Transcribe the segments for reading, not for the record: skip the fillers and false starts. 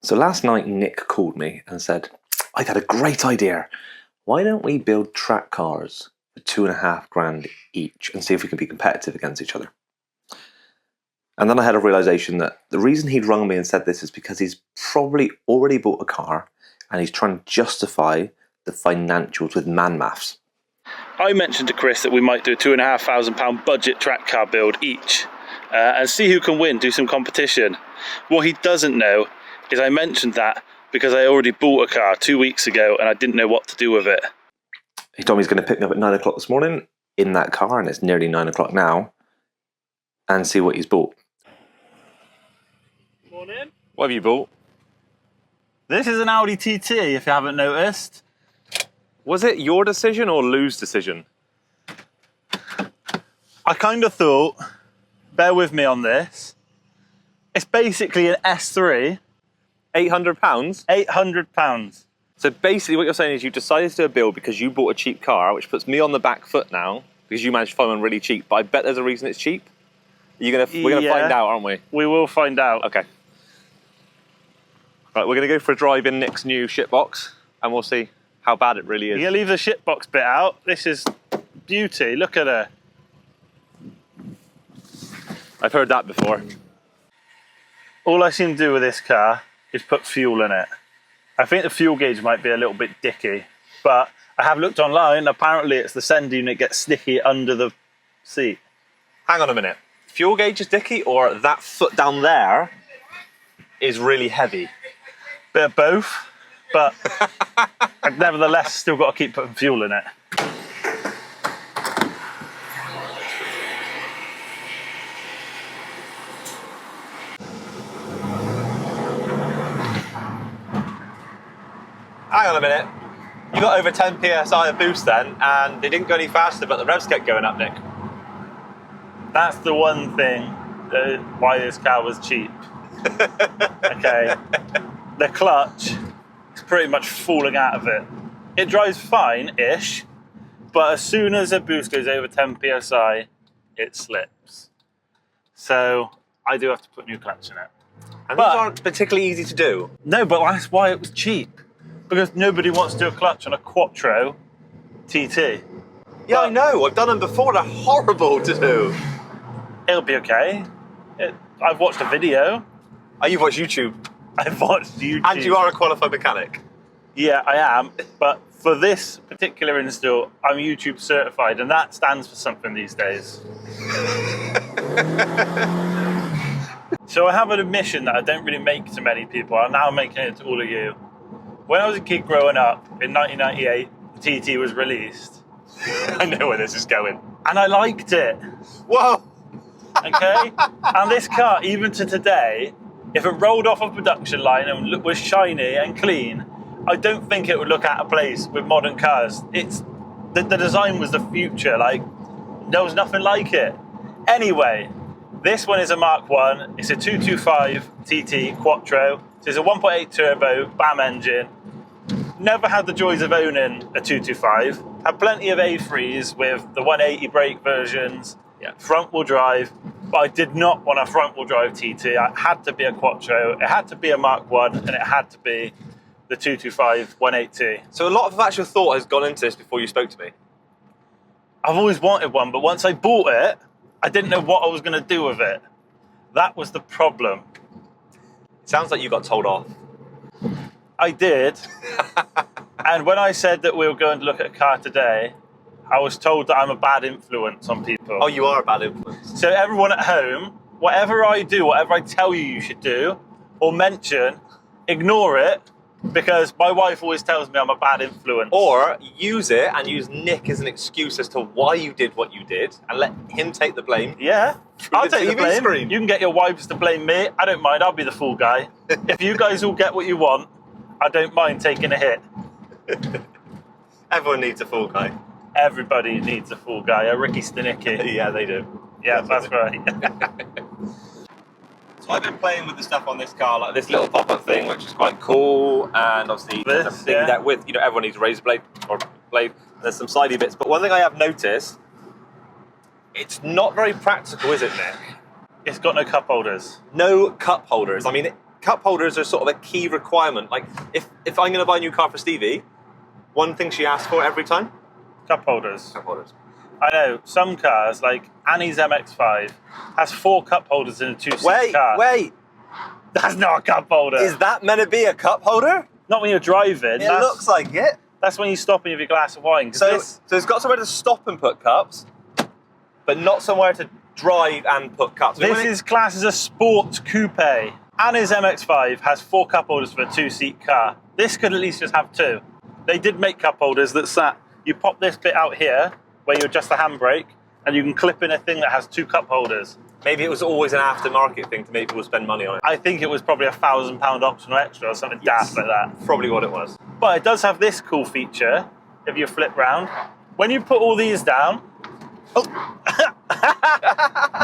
So last night Nick called me and said, I've had a great idea. Why don't we build track cars for £2,500 each and see if we can be competitive against each other? And then I had a realisation that the reason he'd rung me and said this is because he's probably already bought a car and he's trying to justify the financials with man maths. I mentioned to Chris that we might do a £2,500 budget track car build each and see who can win, do some competition. What he doesn't know is I mentioned that because I already bought a car 2 weeks ago and I didn't know what to do with it. He told me he's going to pick me up at 9 o'clock this morning in that car, and it's nearly 9 o'clock now, and see what he's bought. Morning. What have you bought? This is an Audi TT, if you haven't noticed. Was it your decision or Lou's decision? I kind of thought, bear with me on this, it's basically an S3. £800? £800. So basically what you're saying is you decided to do a build because you bought a cheap car, which puts me on the back foot now, because you managed to find one really cheap, but I bet there's a reason it's cheap. We're going to find out, aren't we? We will find out. Okay. Right, we're going to go for a drive in Nick's new shitbox, and we'll see how bad it really is. You're going to leave the shitbox bit out. This is beauty. Look at her. I've heard that before. All I seem to do with this car is put fuel in it. I think the fuel gauge might be a little bit dicky, but I have looked online. Apparently it's the sender unit gets sticky under the seat. Hang on a minute. Fuel gauge is dicky, or that foot down there is really heavy? Bit of both, but I've nevertheless still got to keep putting fuel in it. Hang on a minute. You got over 10 psi of boost then, and they didn't go any faster, but the revs kept going up, Nick. That's the one thing why this car was cheap. Okay, the clutch is pretty much falling out of it. It drives fine-ish, but as soon as a boost goes over 10 psi, it slips. So I do have to put new clutch in it. And these aren't particularly easy to do. No, but that's why it was cheap. Because nobody wants to do a clutch on a Quattro TT. Yeah, I know. I've done them before. They're horrible to do. It'll be okay. I've watched a video. Oh, you've watched YouTube? I've watched YouTube. And you are a qualified mechanic? Yeah, I am. But for this particular install, I'm YouTube certified, and that stands for something these days. So I have an admission that I don't really make to many people. I'm now making it to all of you. When I was a kid growing up, in 1998, the TT was released. I know where this is going. And I liked it. Whoa! Okay? And this car, even to today, if it rolled off a production line and was shiny and clean, I don't think it would look out of place with modern cars. The design was the future. Like, there was nothing like it. Anyway, this one is a Mark 1. It's a 225 TT Quattro. So it's a 1.8 turbo BAM engine. Never had the joys of owning a 225. Had plenty of A3s with the 180 brake versions, front wheel drive, but I did not want a front wheel drive TT. It had to be a Quattro, it had to be a Mark 1, and it had to be the 225 180. So a lot of actual thought has gone into this before you spoke to me. I've always wanted one, but once I bought it, I didn't know what I was going to do with it. That was the problem. It sounds like you got told off. I did. And when I said that we were going to look at a car today, I was told that I'm a bad influence on people. Oh, you are a bad influence. So everyone at home, whatever I do, whatever I tell you should do or mention, ignore it, because my wife always tells me I'm a bad influence. Or use it and use Nick as an excuse as to why you did what you did and let him take the blame. Yeah, I'll take the blame. Screen. You can get your wives to blame me. I don't mind. I'll be the fool guy. If you guys all get what you want, I don't mind taking a hit. Everyone needs a fool guy. Everybody needs a fool guy, a Ricky Stanicki. Yeah, they do. Yeah, that's right. So I've been playing with the stuff on this car, like this little pop-up thing, which is quite cool, and obviously there's a thing that with, everyone needs a razor blade or blade. There's some sidey bits, but one thing I have noticed, it's not very practical, is it, Nick? It's got no cup holders. No cup holders. I mean, cup holders are sort of a key requirement. Like, if I'm going to buy a new car for Stevie, one thing she asks for every time? Cup holders. Cup holders. I know, some cars, like Annie's MX-5, has 4 cup holders in a 2-seat car. Wait. That's not a cup holder. Is that meant to be a cup holder? Not when you're driving. It looks like it. That's when you stop and you have your glass of wine. So it's got somewhere to stop and put cups, but not somewhere to drive and put cups. This is classed as a sport coupe. Annie's MX-5 has 4 cup holders for a 2-seat car. This could at least just have 2. They did make cup holders that sat, you pop this bit out here, where you adjust the handbrake, and you can clip in a thing that has 2 cup holders. Maybe it was always an aftermarket thing to make people spend money on it. I think it was probably £1,000 optional extra or something daft like that. Probably what it was. But it does have this cool feature, if you flip round. When you put all these down... Oh!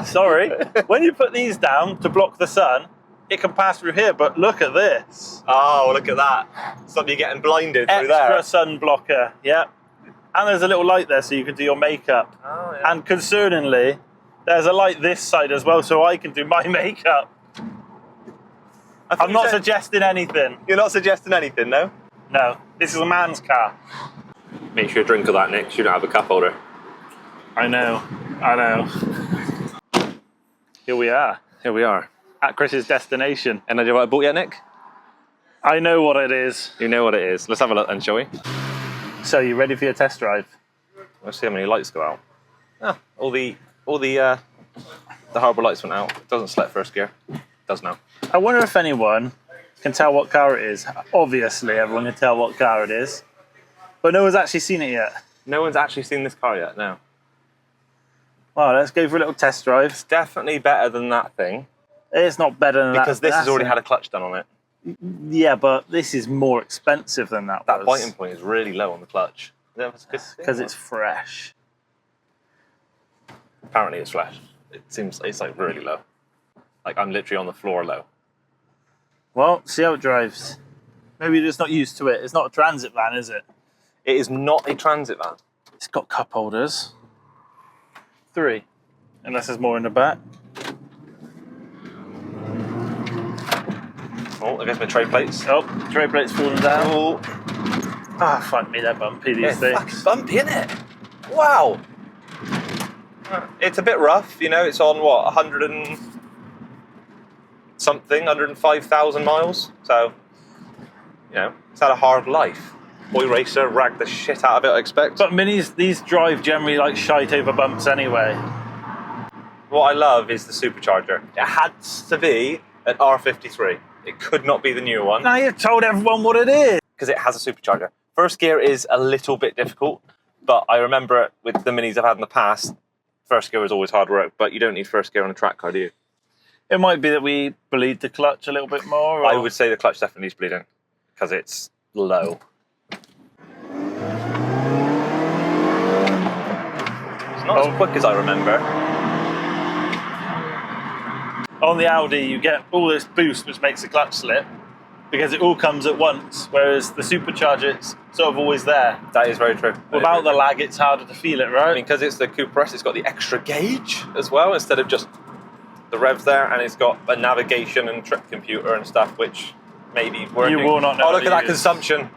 Sorry. When you put these down to block the sun, it can pass through here, but look at this. Oh, look at that. Something you're getting blinded through there. Extra sun blocker, yeah. And there's a little light there so you can do your makeup. Oh, yeah. And concerningly, there's a light this side as well so I can do my makeup. I'm not suggesting anything. You're not suggesting anything, no? No, this is a man's car. Make sure you drink of that, Nick. You don't have a cup holder. I know. Here we are. At Chris's destination. Any idea what I bought yet, Nick? I know what it is. You know what it is. Let's have a look then, shall we? So, you ready for your test drive? Let's see how many lights go out. Ah, all the harbour lights went out. It doesn't select first gear. It does now. I wonder if anyone can tell what car it is. Obviously, everyone can tell what car it is. But no one's actually seen it yet. No one's actually seen this car yet, no. Well, let's go for a little test drive. It's definitely better than that thing. It's not better than that. Because this has already had a clutch done on it. Yeah, but this is more expensive than that That biting point is really low on the clutch. Because it's fresh. Apparently it's fresh. It seems it's like really low. Like I'm literally on the floor low. Well, see how it drives. Maybe you're just not used to it. It's not a transit van, is it? It is not a transit van. It's got cup holders. 3. Unless there's more in the back. Oh, I guess my tray plates. Oh, tray plates falling down. Oh. Ah, fuck me, they're bumpy, these things. It's fucking bumpy, isn't it? Wow. It's a bit rough, you know, it's on what, 100 and something, 105,000 miles. So, you know, it's had a hard life. Boy racer, ragged the shit out of it, I expect. But minis, these drive generally like shite over bumps anyway. What I love is the supercharger. It had to be an R53. It could not be the newer one. Now you've told everyone what it is. Because it has a supercharger. First gear is a little bit difficult, but I remember it with the minis I've had in the past, first gear is always hard work, but you don't need first gear on a track car, do you? It might be that we bleed the clutch a little bit more. Or... I would say the clutch definitely needs bleeding, because it's low. It's not as quick as I remember. On the Audi, you get all this boost, which makes the clutch slip, because it all comes at once, whereas the supercharger's sort of always there. That is very true. Without the lag, it's harder to feel it, right? I mean, because it's the Cooper S, it's got the extra gauge as well, instead of just the revs there, and it's got a navigation and trip computer and stuff, which maybe working. You will not know. Oh, look at that consumption.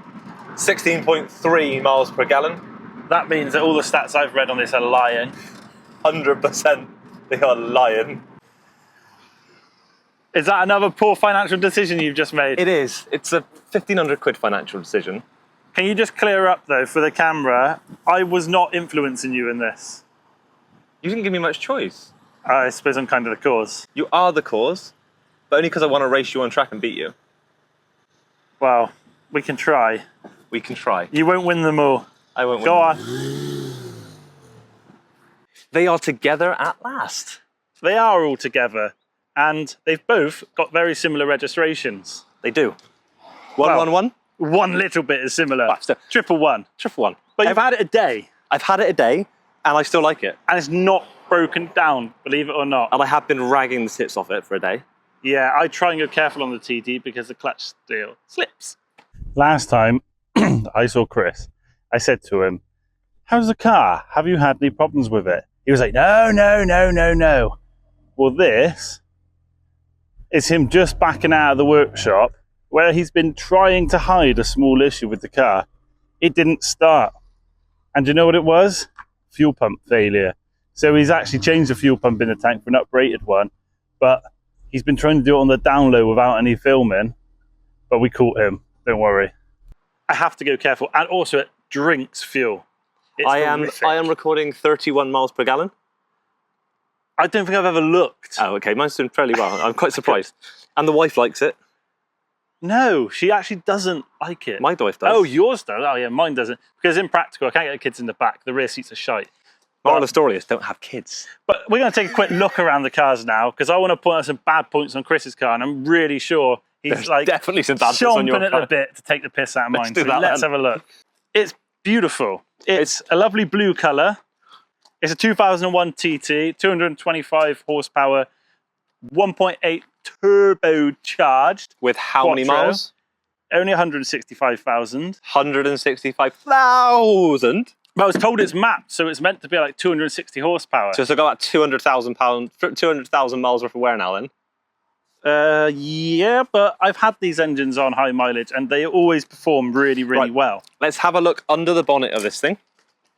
16.3 miles per gallon. That means that all the stats I've read on this are lying. 100% they are lying. Is that another poor financial decision you've just made? It is. It's a 1,500 quid financial decision. Can you just clear up, though, for the camera, I was not influencing you in this. You didn't give me much choice. I suppose I'm kind of the cause. You are the cause, but only because I want to race you on track and beat you. Well, we can try. We can try. You won't win them all. I won't win. Go on. They are together at last. They are all together, and they've both got very similar registrations. They do. 111? One little bit is similar. Right, so 111. 111. But you've had it a day. I've had it a day, and I still like it. And it's not broken down, believe it or not. And I have been ragging the tips off it for a day. Yeah, I try and go careful on the TD because the clutch steel slips. Last time I saw Chris, I said to him, "How's the car? Have you had any problems with it?" He was like, no. Well, this is him just backing out of the workshop where he's been trying to hide a small issue with the car. It didn't start. And do you know what it was? Fuel pump failure. So he's actually changed the fuel pump in the tank for an uprated one, but he's been trying to do it on the down low without any filming, but we caught him, don't worry. I have to go careful, and also it drinks fuel. I am recording 31 miles per gallon. I don't think I've ever looked. Oh, okay, mine's doing fairly well. I'm quite surprised. And the wife likes it. No, she actually doesn't like it. My wife does. Oh, yours does? Oh yeah, mine doesn't. Because in practical, I can't get the kids in the back. The rear seats are shite. Moral of the story is don't have kids. But we're going to take a quick look around the cars now, because I want to point out some bad points on Chris's car, and I'm really sure he's There's like definitely some bad points on your chomping at car. the bit to take the piss out of mine. do So that let's then. have a look. It's beautiful. It's a lovely blue colour. It's a 2001 TT, 225 horsepower, 1.8 turbo charged. With how many Quattro. miles? Only 165,000. 165,000. But I was told it's mapped, so it's meant to be like 260 horsepower. So it's got about 200,000 miles worth of wear now then. Yeah, but I've had these engines on high mileage and they always perform really, really Right. well. Let's have a look under the bonnet of this thing.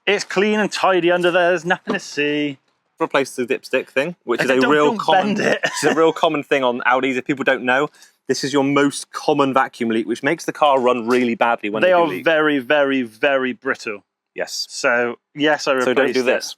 It's clean and tidy under there. There's nothing to see. Replace the dipstick thing, which is a Don't real bend common. it. It's a real common thing on Audis. If people don't know, this is your most common vacuum leak, which makes the car run really badly when They do are leak. very, very, very brittle. Yes. So yes, I replaced So don't do it. this.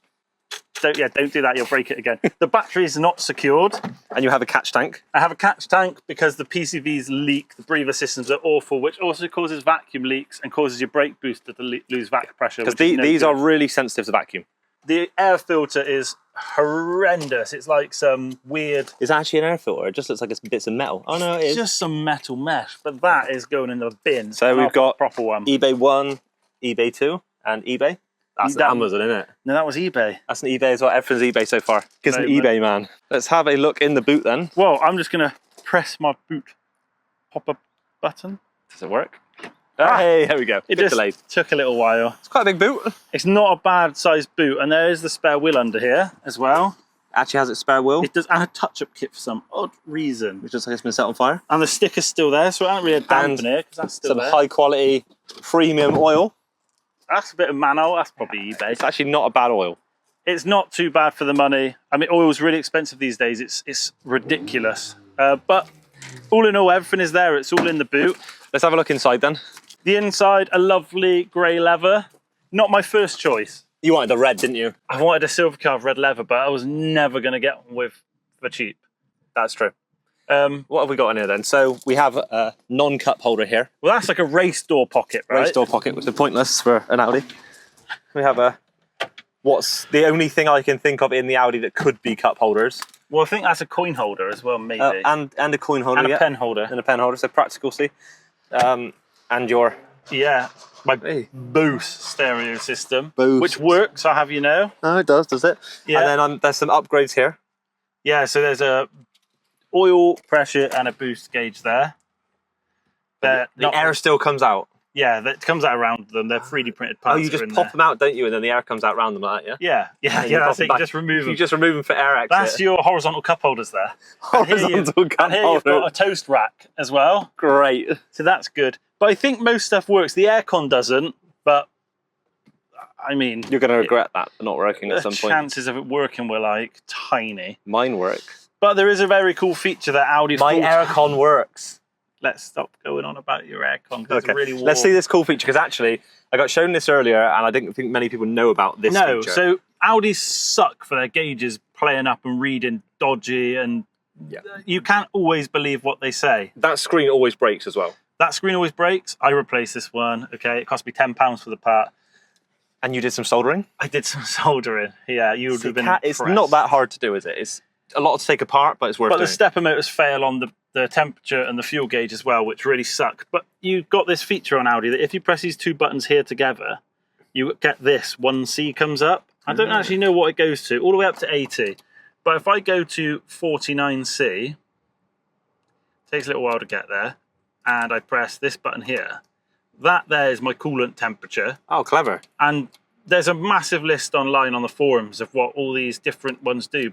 Don't do that. You'll break it again. The battery is not secured. And you have a catch tank. I have a catch tank because the PCVs leak. The breather systems are awful, which also causes vacuum leaks and causes your brake booster to lose vac pressure. Because which is no these good. are really sensitive to vacuum. The air filter is horrendous. It's like some weird. It's actually an air filter. It just looks like it's bits of metal. Oh no, it It's is. just some metal mesh, but that is going in the bin. So And we've I'll put got a proper one. eBay 1, eBay 2, and eBay. That's That- Amazon, isn't it? No, that was eBay. That's an eBay as well. Everything's eBay so far. It's an Right, eBay man. Let's have a look in the boot then. Well, I'm just gonna press my boot pop-up button. Does it work? Ah, Hey, there we go. It Bit just delayed. took a little while. It's quite a big boot. It's not a bad sized boot, and there is the spare wheel under here as well. Actually has its spare wheel, It does, and a touch-up kit for some odd reason. which looks like it's been set on fire. And the sticker's still there, so I don't really dampen And it because that's still Some there. high quality premium oil. That's a bit of Mano. That's probably eBay. It's actually not a bad oil. It's not too bad for the money. I mean, oil's really expensive these days. It's ridiculous. But all in all, everything is there. It's all in the boot. Let's have a look inside then. The inside, a lovely grey leather. Not my first choice. You wanted the red, didn't you? I wanted a silver car of red leather, but I was never going to get one with for cheap. That's true. Well, What have we got in here then? So we have a non-cup holder here. that's like a race door pocket, right? Race door pocket, which is pointless for an Audi. We have what's the only thing I can think of in the Audi that could be cup holders. Well, I think that's a coin holder as well, maybe. And a coin holder, And a yeah. pen holder. And a pen holder, so practical, see. And your... Yeah, my Hey. Boost stereo system, Boost. which works, I'll have you know. Oh, it does it? Yeah. And then there's some upgrades here. Yeah, so there's a oil pressure and a boost gauge there. The air still comes out. Yeah, that comes out around them. They're 3D printed Oh, parts. you that are just in pop there. them out, don't you? And then the air comes out round them like that, yeah? Yeah, you pop that's them it. You back. just remove them. You just remove them for air exit. That's your horizontal cup holders there. And here horizontal cup And here you've holder. got a toast rack as well. Great. So that's good. But I think most stuff works. The aircon doesn't, but I mean, You're going to regret that not working at the some point. chances of it working were like tiny. Mine work. But there is a very cool feature that Audi. My aircon works. Let's stop going on about your aircon because Okay. it's really warm. Let's see this cool feature because actually I got shown this earlier and I didn't think many people know about this No, feature. so Audis suck for their gauges playing up and reading dodgy, and Yeah. you can't always believe what they say. That screen always breaks as well. That screen always breaks. I replaced this one. Okay, it cost me £10 for the part. And you did some soldering? I did some soldering. Yeah, you would See, have been it's impressed. not that hard to do, is it? It's a lot to take apart, but it's worth But doing. the stepper motors fail on the temperature and the fuel gauge as well, which really suck. But you've got this feature on Audi that if you press these two buttons here together, you get this 1C comes up. I don't actually know what it goes to, all the way up to 80. But if I go to 49C, it takes a little while to get there, and I press this button here, that there is my coolant temperature. Oh, clever. And there's a massive list online on the forums of what all these different ones do.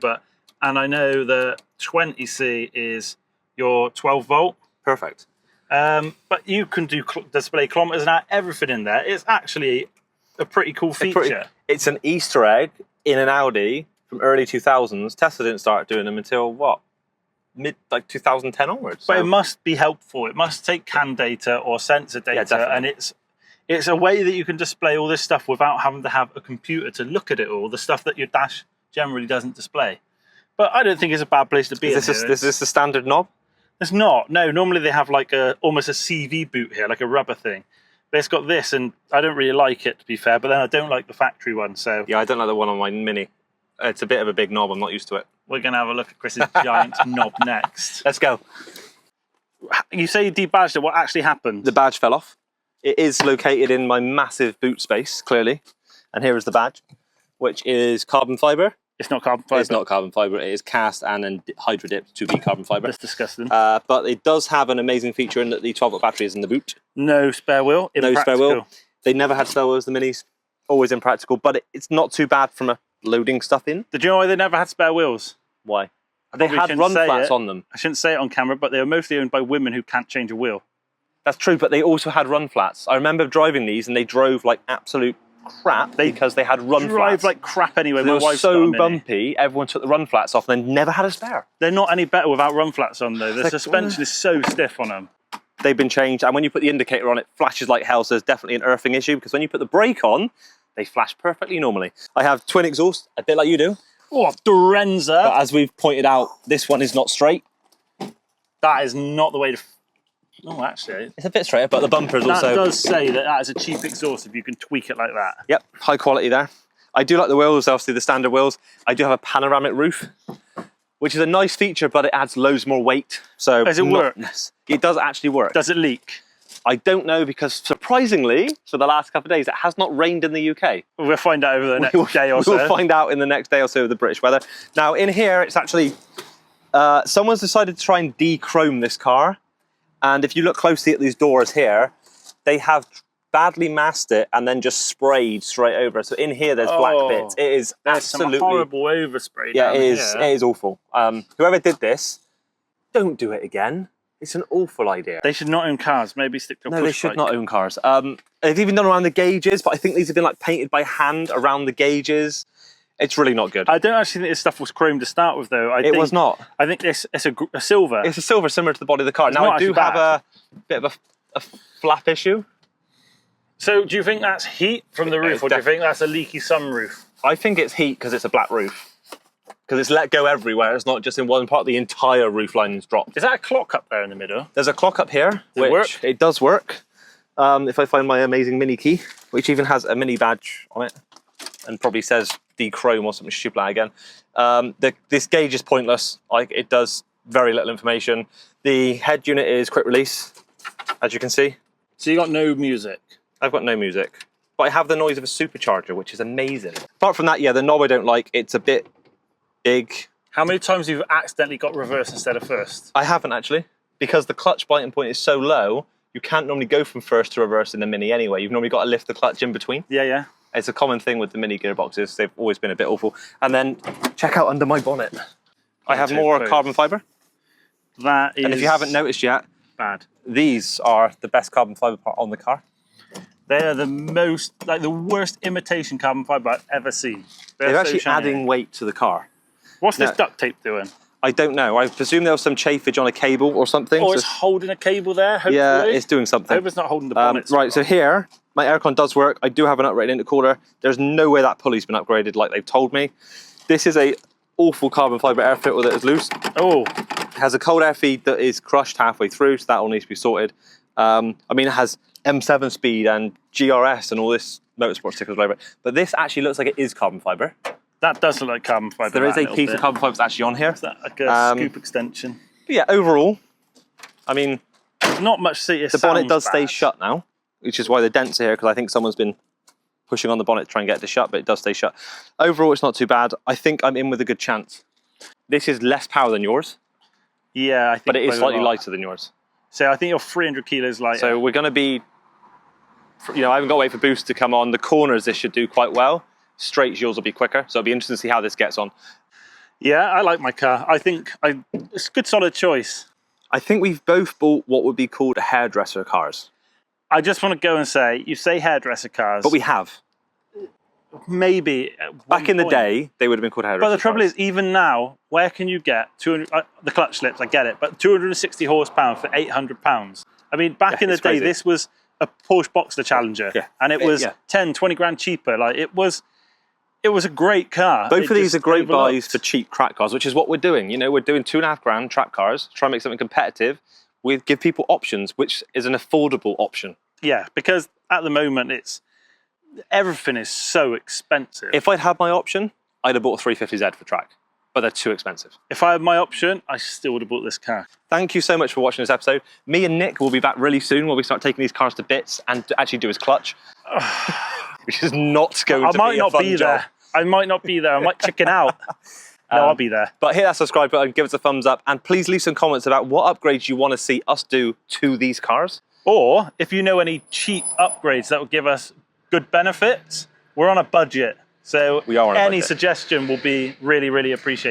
And I know that 20C is your 12 volt. Perfect. But you can display kilometers and everything in there. It's actually a pretty cool feature. It's an Easter egg in an Audi from early 2000s. Tesla didn't start doing them until what? Mid 2010 onwards. But it must be helpful. It must take CAN data or sensor data, and it's a way that you can display all this stuff without having to have a computer to look at it all. The stuff that your dash generally doesn't display. But I don't think it's a bad place to be. Is this the standard knob? It's not. No, normally they have like almost a CV boot here, like a rubber thing. But it's got this, and I don't really like it, to be fair. But then I don't like the factory one. So yeah, I don't like the one on my Mini. It's a bit of a big knob. I'm not used to it. We're going to have a look at Chris's giant knob next. Let's go. You say you debadged it. What actually happened? The badge fell off. It is located in my massive boot space, clearly. And here is the badge, which is carbon fibre. It's not carbon fibre. It's not carbon fibre. It is cast and then hydro dipped to be carbon fibre. That's disgusting. But it does have an amazing feature in that the 12-volt battery is in the boot. No spare wheel. No spare wheel. They never had spare wheels, the Minis. Always impractical. But it's not too bad from a loading stuff in. Did you know why they never had spare wheels? Why? They had run flats on them. I shouldn't say it on camera, but they were mostly owned by women who can't change a wheel. That's true, but they also had run flats. I remember driving these, and they drove like absolute crap because they had run flats. They drive like crap anyway. They were so bumpy, everyone took the run flats off and then never had a spare. They're not any better without run flats on, though. The suspension is so stiff on them. They've been changed, and when you put the indicator on, it flashes like hell, so there's definitely an earthing issue, because when you put the brake on, they flash perfectly normally. I have twin exhaust, a bit like you do. Oh, Dorenza. But as we've pointed out, this one is not straight. That is not the way to... Oh, actually... It's a bit straighter, but the bumper is also... That does say that is a cheap exhaust if you can tweak it like that. Yep, high quality there. I do like the wheels, obviously the standard wheels. I do have a panoramic roof, which is a nice feature, but it adds loads more weight. So does it work? It does actually work. Does it leak? I don't know, because surprisingly, for the last couple of days, it has not rained in the UK. We'll find out over the next day or so. We'll find out in the next day or so of the British weather. Now, in here, it's actually... someone's decided to try and de-chrome this car. And if you look closely at these doors here, they have badly masked it and then just sprayed straight over. So in here, there's black bits. It is absolutely... some horrible overspray. Yeah, it is awful. Whoever did this, don't do it again. It's an awful idea. They should not own cars. Maybe stick to a push No, they should bike. not own cars. They've even done around the gauges, but I think these have been like painted by hand around the gauges. It's really not good. I don't actually think this stuff was chrome to start with, though. It was not. I think it's a silver. It's a silver similar to the body of the car. Now, I do have a bit of a flap issue. So do you think that's heat from the roof, or do you think that's a leaky sunroof? I think it's heat because it's a black roof. Because it's let go everywhere. It's not just in one part. The entire roof line is dropped. Is that a clock up there in the middle? There's a clock up here. It does work. If I find my amazing mini key, which even has a mini badge on it, and probably says de-chrome or something stupid like again. This gauge is pointless. It does very little information. The head unit is quick release, as you can see. So you got no music? I've got no music. But I have the noise of a supercharger, which is amazing. Apart from that, yeah, the knob I don't like. It's a bit big. How many times have you accidentally got reverse instead of first? I haven't actually, because the clutch biting point is so low, you can't normally go from first to reverse in the Mini anyway. You've normally got to lift the clutch in between. Yeah, yeah. It's a common thing with the Mini gearboxes. They've always been a bit awful. And then check out under my bonnet. I have more carbon fibre. That is... And if you haven't noticed yet, bad. These are the best carbon fibre part on the car. They are the most, like the worst imitation carbon fibre I've ever seen. They're actually adding weight to the car. What's this duct tape doing? I don't know. I presume there was some chafage on a cable or something. Or it's holding a cable there, hopefully. Yeah, it's doing something. I hope it's not holding the bonnet. Right, so here, my aircon does work. I do have an uprated intercooler. There's no way that pulley's been upgraded like they've told me. This is a awful carbon fibre air filter that is loose. Oh. It has a cold air feed that is crushed halfway through, so that all needs to be sorted. I mean, it has M7 speed and GRS and all this motorsport stickers all over it. But this actually looks like it is carbon fibre. That does look like carbon fibre. There is a piece of carbon fibre that's actually on here. Is that like a scoop extension? But yeah, overall, I mean... Not much seat. The bonnet does stay shut now, which is why the dents are here, because I think someone's been pushing on the bonnet to try and get it to shut, but it does stay shut. Overall, it's not too bad. I think I'm in with a good chance. This is less power than yours. Yeah, I think. But it is slightly lighter than yours. So I think you're 300 kilos lighter. So we're going to be... You know, I haven't got to wait for boost to come on. The corners, this should do quite well. Straights, yours will be quicker. So it'll be interesting to see how this gets on. Yeah, I like my car. I think it's a good solid choice. I think we've both bought what would be called hairdresser cars. I just want to go and say, you say hairdresser cars. But we have. Maybe. Back in the day, they would have been called hairdresser But the trouble cars. is, even now, where can you get 200, the clutch slips, I get it, but 260 horsepower for £800? I mean, back in the it's day, crazy. this was a Porsche Boxster Challenger. Yeah. And it was Yeah. 10, 20 grand cheaper. Like, it was a great car. Both of these are great overlooked. buys for cheap track cars, which is what we're doing. You know, we're doing £2.5 track cars, try and make something competitive. We give people options, which is an affordable option. Yeah, because at the moment, everything is so expensive. If I'd had my option, I'd have bought a 350Z for track, but they're too expensive. If I had my option, I still would have bought this car. Thank you so much for watching this episode. Me and Nick will be back really soon where we start taking these cars to bits and actually do his clutch, which is not going to be a fun job. I might not be there. I might not be there. I might chicken out. No, I'll be there. But hit that subscribe button, give us a thumbs up, and please leave some comments about what upgrades you want to see us do to these cars. Or if you know any cheap upgrades that will give us good benefits, we're on a budget. So We are on a any budget. suggestion will be really, really appreciated.